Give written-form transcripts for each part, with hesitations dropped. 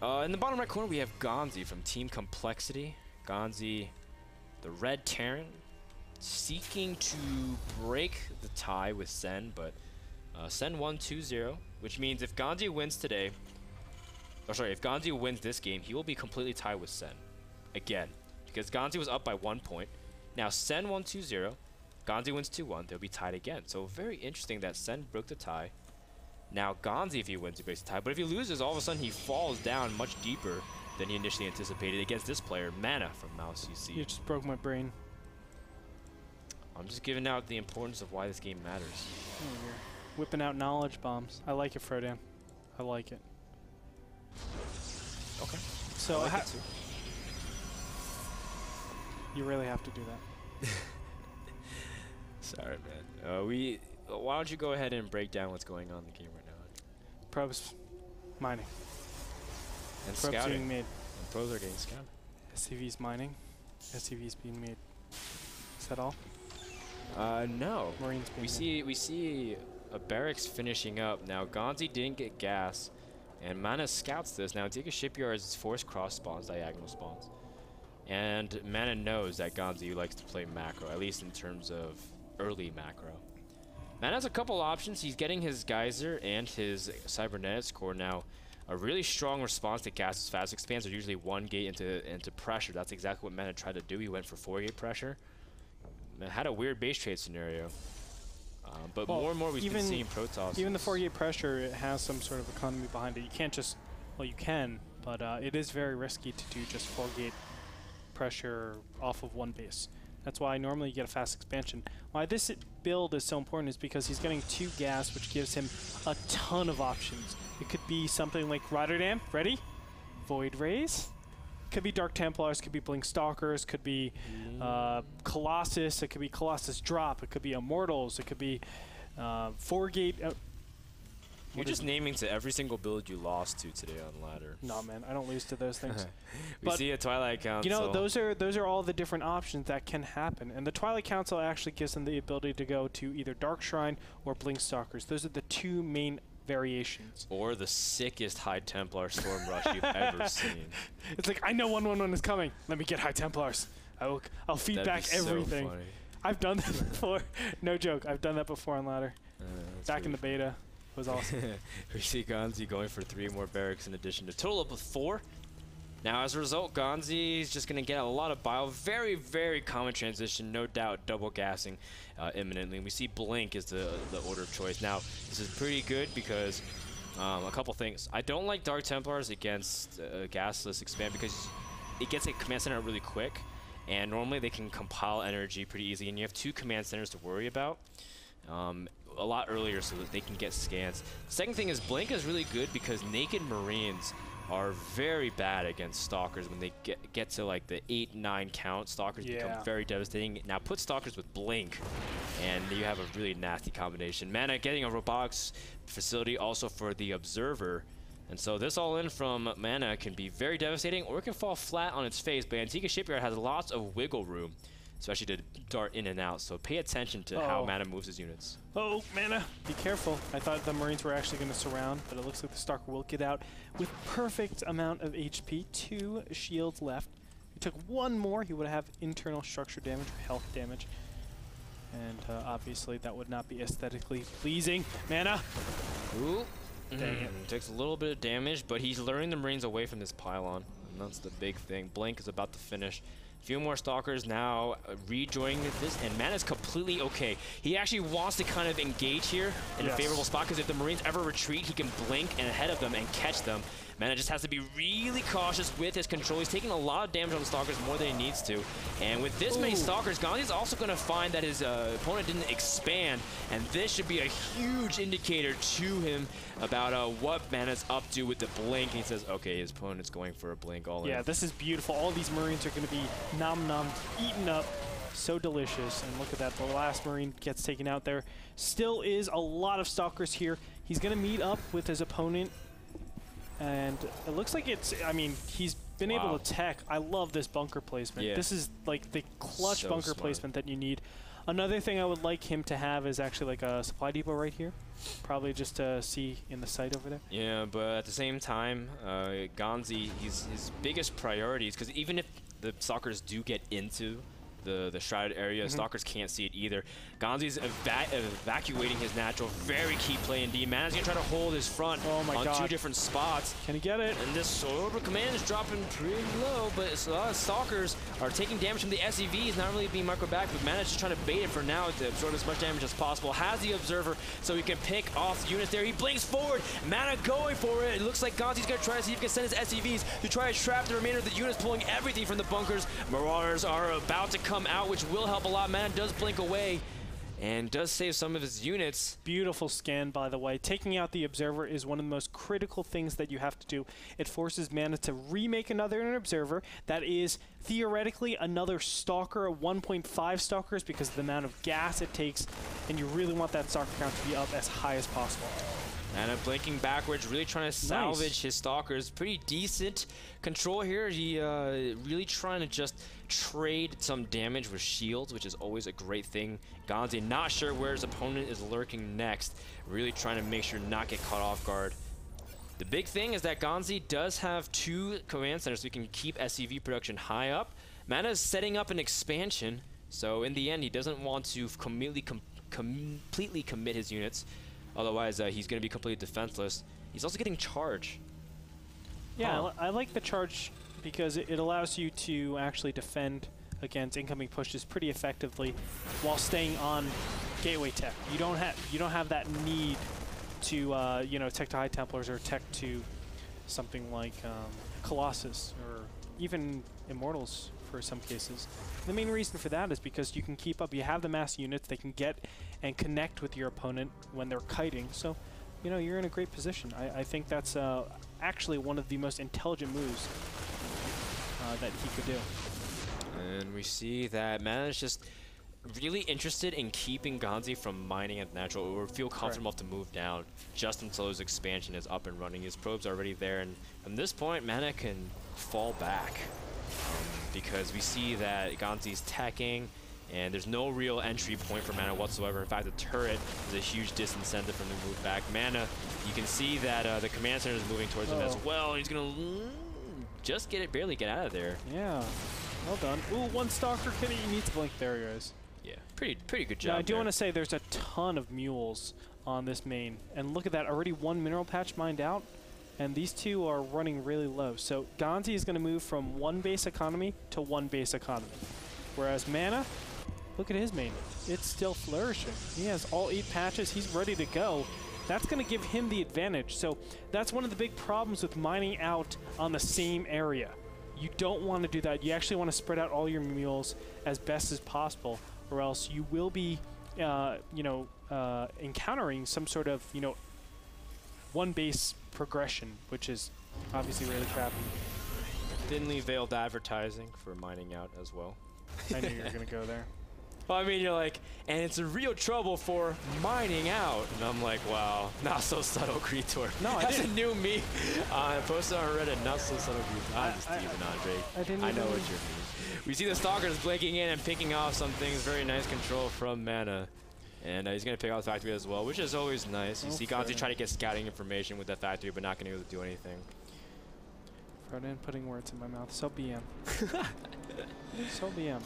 In the bottom right corner, we have GanZi from Team Complexity. GanZi, the Red Terran, seeking to break the tie with Sen, but Sen won 2-0, which means if GanZi wins today, or sorry, if GanZi wins this game, he will be completely tied with Sen. Again, because GanZi was up by 1 point. Now Sen won 2-0, GanZi wins 2-1, they'll be tied again. So very interesting that Sen broke the tie. Now GanZi, if he wins, he breaks the tie. But if he loses, all of a sudden he falls down much deeper than he initially anticipated against this player, MaNa from MaNa. You just broke my brain. I'm just giving out the importance of why this game matters. Oh, you're whipping out knowledge bombs. I like it, Frodan. I like it. Okay. So I like it too. You really have to do that. Sorry, man. Why don't you go ahead and break down what's going on in the game right now? Probes mining. And Probes scouting. being made. And pros are getting scouted. SCVs mining. SCVs being made. Is that all? No. Marines being made. We see a barracks finishing up. Now GanZi didn't get gas, and MaNa scouts this. Now Dika Shipyard's forced cross spawns, diagonal spawns. And MaNa knows that GanZi likes to play macro, at least in terms of early macro. MaNa has a couple options. He's getting his Geyser and his Cybernetics core now. A really strong response to Gas's fast expands are usually 1 gate into pressure. That's exactly what MaNa tried to do. He went for 4 gate pressure. Had a weird base trade scenario. But well, more and more we've been seeing Protoss. Even the 4 gate pressure, it has some sort of economy behind it. You can't just, well, you can, but it is very risky to do just 4 gate pressure off of 1 base. That's why normally you get a fast expansion. Why this build is so important is because he's getting 2 gas, which gives him a ton of options. It could be something like Rotterdam, ready? Void Rays. Could be Dark Templars, could be Blink Stalkers, could be Colossus, it could be Colossus Drop, it could be Immortals, it could be 4 gate. You're just naming to every single build you lost to today on ladder. No, man, I don't lose to those things. We see a Twilight Council. You know, those are all the different options that can happen, and the Twilight Council actually gives them the ability to go to either Dark Shrine or Blink Stalkers. Those are the 2 main variations. Or the sickest High Templar Storm Rush you've ever seen. It's like, I know 1/1/1 is coming. Let me get High Templars. I'll feed back everything. So funny. I've done that before. No joke. I've done that before on ladder. Back in the beta. It was awesome. We see GanZi going for 3 more barracks in addition to total up of 4. Now, as a result, GanZi is just going to get a lot of bile. Very, very common transition. No doubt double gassing imminently. We see Blink is the order of choice. Now, this is pretty good because a couple things. I don't like Dark Templars against gasless expand because it gets a command center really quick. And normally they can compile energy pretty easily. And you have 2 command centers to worry about. A lot earlier so that they can get scans. The second thing is Blink is really good because Naked Marines are very bad against Stalkers when they get to like the 8-9 count. Stalkers become very devastating. Now put Stalkers with Blink and you have a really nasty combination. MaNa getting a robotics facility also for the Observer. And so this all in from MaNa can be very devastating or it can fall flat on its face. But Antigua Shipyard has lots of wiggle room, especially to dart in and out. So pay attention to how MaNa moves his units. Oh, MaNa, be careful. I thought the Marines were actually going to surround, but it looks like the Stalker will get out with perfect amount of HP. 2 shields left. If he took 1 more, he would have internal structure damage or health damage. And obviously that would not be aesthetically pleasing. MaNa! Ooh. Dang it. Takes a little bit of damage, but he's luring the Marines away from this pylon. And that's the big thing. Blink is about to finish. Few more Stalkers now rejoining this, and MaNa's completely okay. He actually wants to kind of engage here in a favorable spot, because if the Marines ever retreat, he can blink and ahead of them and catch them. MaNa just has to be really cautious with his control. He's taking a lot of damage on the Stalkers, more than he needs to. And with this many Stalkers, GanZi's also going to find that his opponent didn't expand, and this should be a huge indicator to him about what MaNa's up to with the blink. And he says, okay, his opponent's going for a blink all in. Yeah, this is beautiful. All these Marines are going to be nom-nom, eaten up. So delicious. And look at that, the last Marine gets taken out there. Still is a lot of Stalkers here. He's going to meet up with his opponent. And it looks like it's, I mean, he's been able to tech. I love this bunker placement. Yeah. This is like the clutch So bunker smart. placement that you need. Another thing I would like him to have is actually like a supply depot right here. Probably just to see in the site over there. Yeah, but at the same time, GanZi, his biggest priority is because even if the Stalkers do get into the shrouded area, Stalkers can't see it either. GanZi's evacuating his natural. Very key play indeed. MaNa's gonna try to hold his front on 2 different spots. Can he get it? And this Orbital Command is dropping pretty low, but a lot of Stalkers are taking damage from the SEVs, not really being micro back, but MaNa's just trying to bait it for now to absorb as much damage as possible. Has the Observer, so he can pick off units there. He blinks forward. MaNa going for it. It looks like GanZi's gonna try to see if he can send his SEVs to try to trap the remainder of the units, pulling everything from the bunkers. Marauders are about to come out, which will help a lot. MaNa does blink away and does save some of his units. Beautiful scan, by the way. Taking out the Observer is one of the most critical things that you have to do. It forces MaNa to remake another Observer. That is theoretically another Stalker, 1.5 Stalkers, because of the amount of gas it takes, and you really want that Stalker count to be up as high as possible. MaNa blinking backwards, really trying to salvage his Stalkers. Pretty decent control here. He really trying to just trade some damage with shields, which is always a great thing. GanZi not sure where his opponent is lurking next. Really trying to make sure not get caught off guard. The big thing is that GanZi does have 2 command centers, so he can keep SCV production high up. MaNa is setting up an expansion, so in the end, he doesn't want to completely commit his units. Otherwise, he's going to be completely defenseless. He's also getting charge. Yeah, I like the charge because it allows you to actually defend against incoming pushes pretty effectively while staying on gateway tech. You don't have that need to you know, tech to High Templars or tech to something like Colossus or even Immortals for some cases. The main reason for that is because you can keep up. You have the mass units. They can get and connect with your opponent when they're kiting. So, you know, you're in a great position. I think that's actually one of the most intelligent moves that he could do. And we see that MaNa is just really interested in keeping GanZi from mining at natural or feel comfortable enough to move down just until his expansion is up and running. His probes are already there, and from this point, MaNa can fall back because we see that GanZi's teching, and there's no real entry point for MaNa whatsoever. In fact, the turret is a huge disincentive for him to move back. MaNa, you can see that the command center is moving towards him as well. He's gonna just barely get out of there. Yeah, well done. Ooh, 1 Stalker kitty. You need to blink. There he is. Yeah, pretty good job. Now, I do want to say there's a ton of mules on this main, and look at that. Already 1 mineral patch mined out, and these 2 are running really low. So GanZi is going to move from 1 base economy to 1 base economy, whereas MaNa, look at his main. It's still flourishing. He has all 8 patches. He's ready to go. That's going to give him the advantage. So that's one of the big problems with mining out on the same area. You don't want to do that. You actually want to spread out all your mules as best as possible, or else you will be, you know, encountering some sort of, you know, 1 base progression, which is obviously really crappy. Thinly veiled advertising for mining out as well. I knew you were going to go there. Well, I mean, you're like, and it's a real trouble for mining out. And I'm like, wow, not so subtle, Creator. No, That's a new meme. I posted on Reddit, not so subtle, Creator. I'm just teasing, Andre. I know what you mean. We see the Stalkers blinking in and picking off some things. Very nice control from MaNa. And he's going to pick out the factory as well, which is always nice. You see GanZi try to get scouting information with that factory, but not going to be able to do anything. Froden putting words in my mouth. So BM. So BM.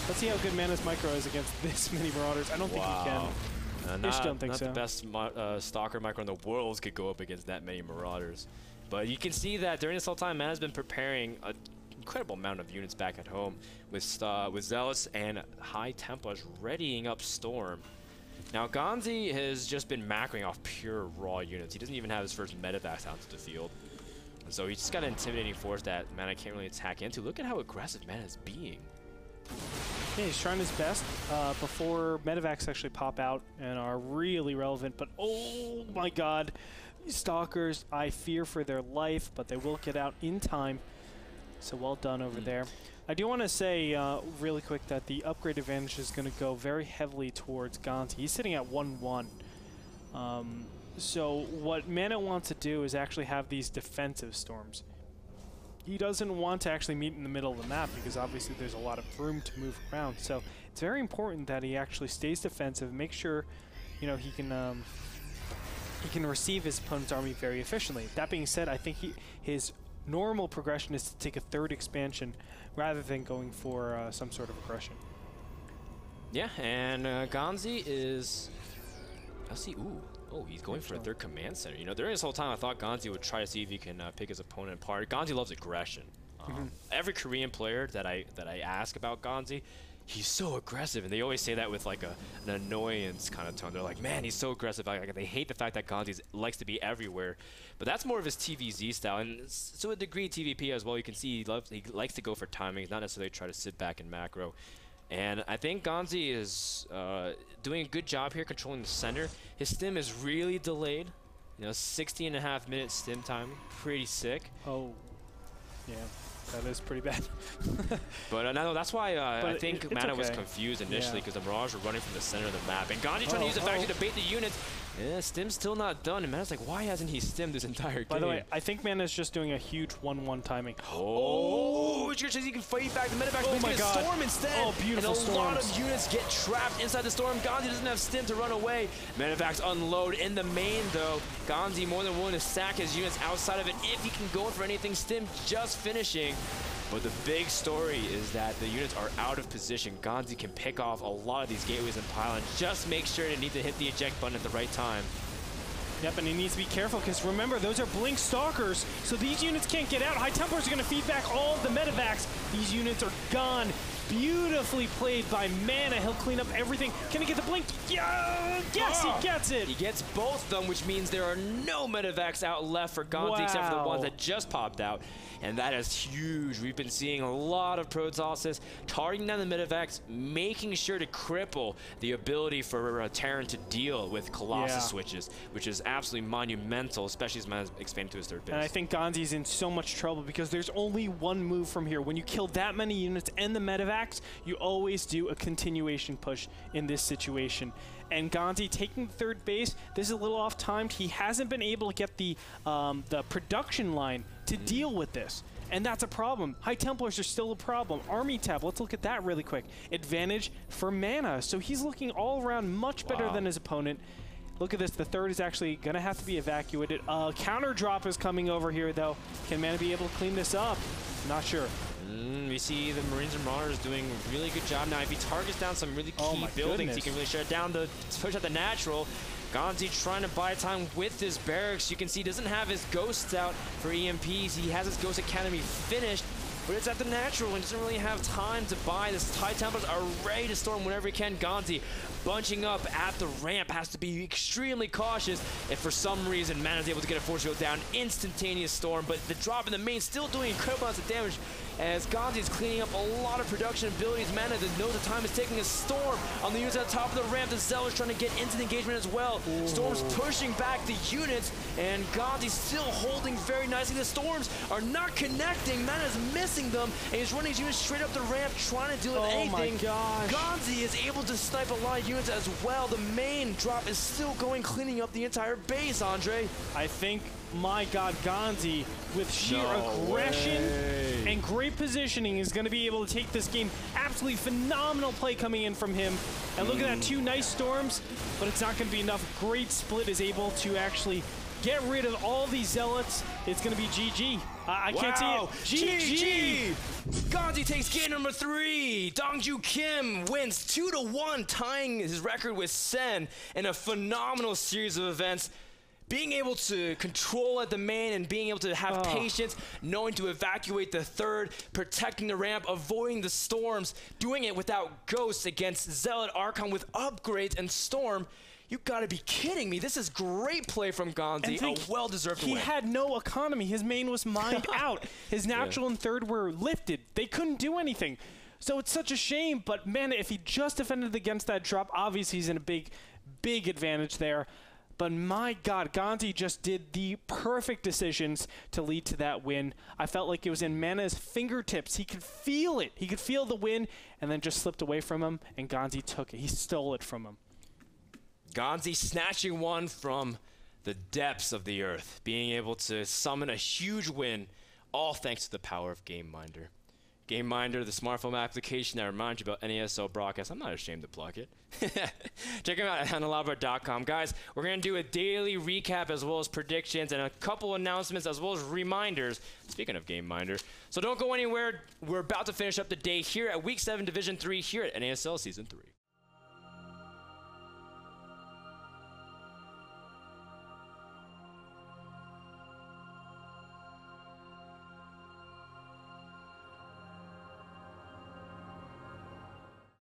Let's see how good MaNa's micro is against this many Marauders. I don't think he can. Not the best Stalker micro in the world could go up against that many Marauders. But you can see that during this whole time, MaNa's been preparing an incredible amount of units back at home with Zealots and High Templars readying up Storm. Now, GanZi has just been macroing off pure raw units. He doesn't even have his first medevacs out to the field. So he's just got an intimidating force that MaNa can't really attack into. Look at how aggressive MaNa is being. Yeah, he's trying his best before medevacs actually pop out and are really relevant. But oh my god, these Stalkers, I fear for their life, but they will get out in time. So well done over there. I do want to say really quick that the upgrade advantage is going to go very heavily towards GanZi. He's sitting at 1-1. So what MaNa wants to do is actually have these defensive storms. he doesn't want to actually meet in the middle of the map because obviously there's a lot of room to move around. So it's very important that he actually stays defensive, make sure, you know, he can receive his opponent's army very efficiently. That being said, I think his normal progression is to take a third expansion rather than going for some sort of aggression. Yeah, and GanZi is... Let's see, ooh. Oh, he's going for a third command center. You know, during this whole time, I thought GanZi would try to see if he can pick his opponent apart. GanZi loves aggression. Every Korean player that I ask about GanZi, he's so aggressive, and they always say that with like an annoyance kind of tone. They're like, man, he's so aggressive. Like, they hate the fact that GanZi likes to be everywhere. But that's more of his TVZ style, and to a degree TVP as well. You can see he likes to go for timing, not necessarily try to sit back in macro. And I think GanZi is doing a good job here controlling the center. His stim is really delayed. You know, 16.5 minutes stim time. Pretty sick. Oh, yeah. That is pretty bad. But no, that's why I think MaNa was okay. confused initially because the Mirage were running from the center of the map. And GanZi trying to use the factory to bait the units. Yeah, stim's still not done. And MaNa's like, why hasn't he stimmed this entire game? By the way, I think MaNa's just doing a huge 1-1 timing. Oh, he can fight back the medevac. Oh my god. Storm instead. Oh, beautiful storms. And a lot of units get trapped inside the storm. GanZi doesn't have stim to run away. Medevacs unload in the main though. GanZi more than willing to sack his units outside of it if he can go in for anything. Stim just finishing. But the big story is that the units are out of position. GanZi can pick off a lot of these gateways and pylons. Just make sure to need to hit the eject button at the right time. Yep, and he needs to be careful because remember, those are Blink Stalkers, so these units can't get out. High Templars are going to feed back all of the medevacs. These units are gone. Beautifully played by MaNa. He'll clean up everything. Can he get the Blink? Yeah, yes, he gets it. He gets both of them, which means there are no medevacs out left for GanZi except for the ones that just popped out. And that is huge. We've been seeing a lot of Protoss targeting down the medevacs, making sure to cripple the ability for Terran to deal with Colossus switches, which is absolutely monumental, especially as MaNa's expanding to his third base. And I think GanZi's in so much trouble because there's only one move from here. When you kill that many units and the medevacs, you always do a continuation push in this situation. And GanZi taking the third base, this is a little off-timed. He hasn't been able to get the production line to deal with this. And that's a problem. High Templars are still a problem. Army tab, let's look at that really quick. Advantage for MaNa. So he's looking all around much better than his opponent. Look at this, the third is actually gonna have to be evacuated. Counter drop is coming over here though. Can MaNa be able to clean this up? Not sure. We see the Marines and Marauders doing a really good job. Now, if he targets down some really key buildings, he can really shut it down to push out the natural. GanZi trying to buy time with his barracks. You can see he doesn't have his ghosts out for EMPs. He has his Ghost Academy finished, but it's at the natural and doesn't really have time to buy. The High Templars are ready to storm whenever he can. GanZi bunching up at the ramp, has to be extremely cautious. If for some reason MaNa's able to get a force field down, instantaneous storm, but the drop in the main still doing incredible amounts of damage as GanZi is cleaning up a lot of production abilities. MaNa knows the time is taking a storm on the units at the top of the ramp. The Zell is trying to get into the engagement as well. Ooh. Storm's pushing back the units, and GanZi's still holding very nicely. The storms are not connecting. MaNa's missing them, and he's running his units straight up the ramp, trying to deal with anything. My gosh. GanZi is able to snipe a lot of units as well. The main drop is still going, cleaning up the entire base, Andre. I think, my god, GanZi, with sheer aggression and great positioning, is going to be able to take this game. Absolutely phenomenal play coming in from him. And look at that, 2 nice storms, but it's not going to be enough. Great split is able to actually get rid of all these zealots. It's going to be GG. I can't see it. GG! GanZi takes game number 3. Dongju Kim wins 2-1, tying his record with Sen in a phenomenal series of events. Being able to control at the main and being able to have patience, knowing to evacuate the third, protecting the ramp, avoiding the storms, doing it without ghosts against Zealot Archon with upgrades and storm. You gotta be kidding me. This is great play from GanZi, a well-deserved win. He had no economy. His main was mined out. His natural and third were lifted. They couldn't do anything. So it's such a shame, but man, if he just defended against that drop, obviously he's in a big advantage there. But my god, GanZi just did the perfect decisions to lead to that win. I felt like it was in MaNa's fingertips. He could feel it. He could feel the win, and then just slipped away from him, and GanZi took it. He stole it from him. GanZi snatching one from the depths of the earth, being able to summon a huge win all thanks to the power of GameMinder. GameMinder, the smartphone application that reminds you about NASL broadcasts. I'm not ashamed to plug it. Check them out at hanalabra.com. Guys, we're going to do a daily recap as well as predictions and a couple announcements as well as reminders. Speaking of GameMinder. So don't go anywhere. We're about to finish up the day here at Week 7 Division 3 here at NASL Season 3.